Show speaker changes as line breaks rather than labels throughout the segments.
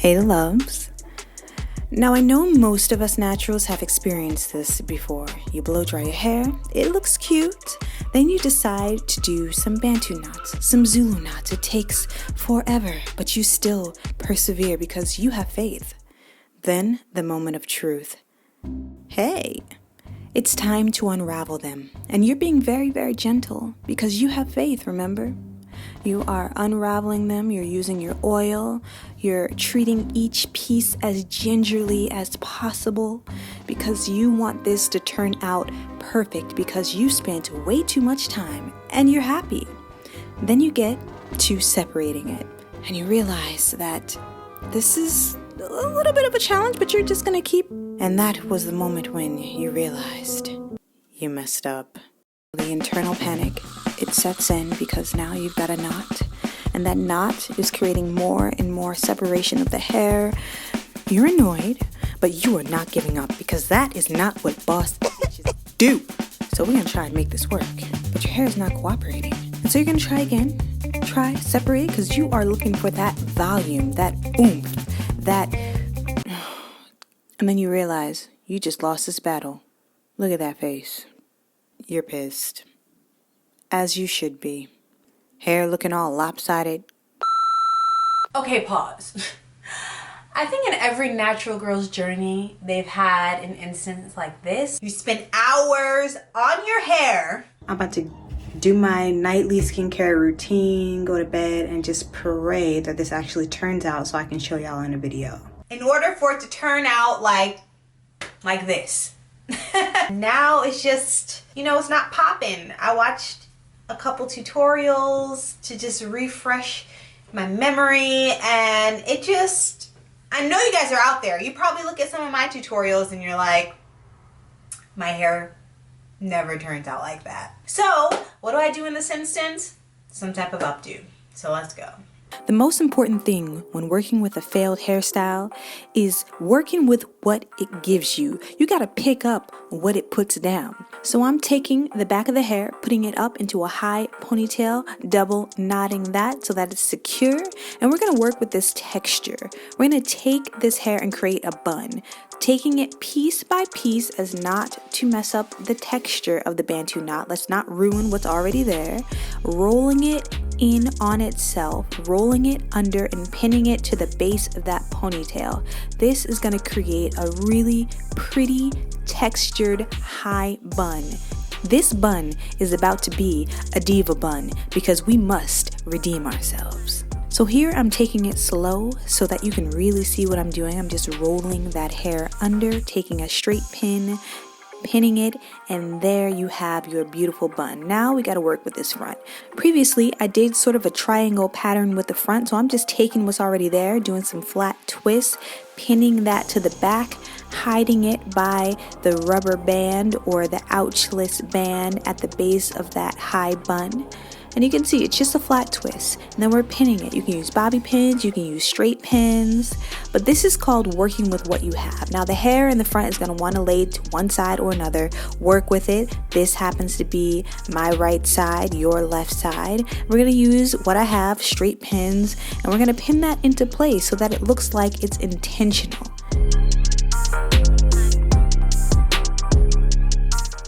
Hey loves. Now I know most of us naturals have experienced this before. You blow dry your hair, it looks cute, then you decide to do some Bantu knots, some Zulu knots. It takes forever, but you still persevere because you have faith. Then the moment of truth. Hey, it's time to unravel them. And you're being very, very gentle because you have faith, remember? You are unraveling them, you're using your oil, you're treating each piece as gingerly as possible because you want this to turn out perfect because you spent way too much time and you're happy. Then you get to separating it and you realize that this is a little bit of a challenge, but you're just gonna keep. And that was the moment when you realized you messed up. The internal panic, it sets in because now you've got a knot, and that knot is creating more and more separation of the hair. You're annoyed, but you are not giving up because that is not what boss bitches do. So we're gonna try and make this work, but your hair is not cooperating. And so you're gonna try again, try separate, because you are looking for that volume, that oomph, that, and then you realize you just lost this battle. Look at that face. You're pissed. As you should be. Hair looking all lopsided.
Okay, pause. I think in every natural girl's journey, they've had an instance like this. You spend hours on your hair.
I'm about to do my nightly skincare routine, go to bed, and just pray that this actually turns out so I can show y'all in a video.
In order for it to turn out like this. Now it's just, it's not popping. I watched a couple tutorials to just refresh my memory, and it just, I know you guys are out there. You probably look at some of my tutorials and you're like, my hair never turns out like that. So what do I do in this instance? Some type of updo. So let's go.
The most important thing when working with a failed hairstyle is working with what it gives you. You gotta pick up what it puts down. So I'm taking the back of the hair, putting it up into a high ponytail, double knotting that so that it's secure. And we're gonna work with this texture. We're gonna take this hair and create a bun, taking it piece by piece as not to mess up the texture of the Bantu knot. Let's not ruin what's already there. Rolling it in on itself, rolling it under and pinning it to the base of that ponytail. This is going to create a really pretty textured high bun. This bun is about to be a diva bun because we must redeem ourselves. So here I'm taking it slow so that you can really see what I'm doing. I'm just rolling that hair under, taking a straight pin, pinning it, and there you have your beautiful bun. Now we got to work with this front. Previously, I did sort of a triangle pattern with the front, so I'm just taking what's already there, doing some flat twists, pinning that to the back, hiding it by the rubber band or the ouchless band at the base of that high bun. And you can see it's just a flat twist. And then we're pinning it. You can use bobby pins, you can use straight pins, but this is called working with what you have. Now the hair in the front is going to want to lay to one side or another. Work with it. This happens to be my right side, your left side. We're going to use what I have, straight pins, and we're going to pin that into place so that it looks like it's intentional.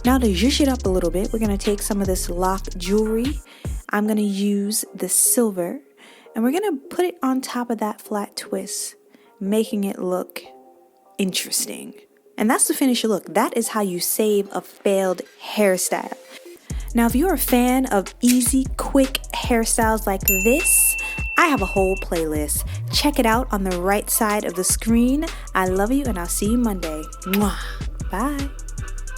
Now to zhuzh it up a little bit, we're going to take some of this lock jewelry. I'm going to use the silver, and we're going to put it on top of that flat twist, making it look interesting. And that's the finished look. That is how you save a failed hairstyle. Now, if you're a fan of easy, quick hairstyles like this, I have a whole playlist. Check it out on the right side of the screen. I love you, and I'll see you Monday. Mwah. Bye.